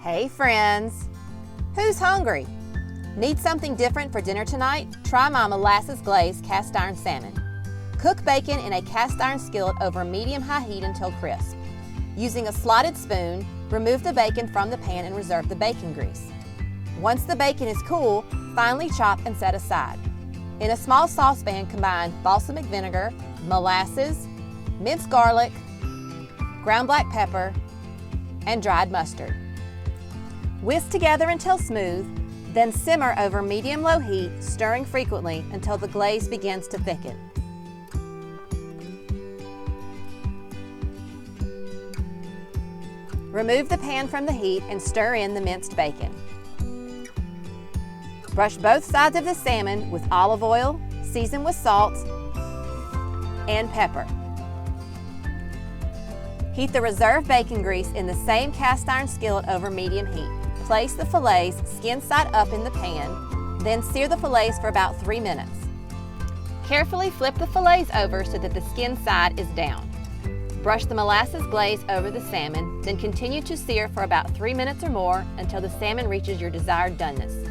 Hey friends! Who's hungry? Need something different for dinner tonight? Try my Molasses Glazed cast iron salmon. Cook bacon in a cast iron skillet over medium-high heat until crisp. Using a slotted spoon, remove the bacon from the pan and reserve the bacon grease. Once the bacon is cool, finely chop and set aside. In a small saucepan, combine balsamic vinegar, molasses, minced garlic, ground black pepper, and dried mustard. Whisk together until smooth, then simmer over medium-low heat, stirring frequently until the glaze begins to thicken. Remove the pan from the heat and stir in the minced bacon. Brush both sides of the salmon with olive oil, season with salt and pepper. Heat the reserved bacon grease in the same cast iron skillet over medium heat. Place the fillets skin side up in the pan, then sear the fillets for about 3 minutes. Carefully flip the fillets over so that the skin side is down. Brush the molasses glaze over the salmon, then continue to sear for about 3 minutes or more until the salmon reaches your desired doneness.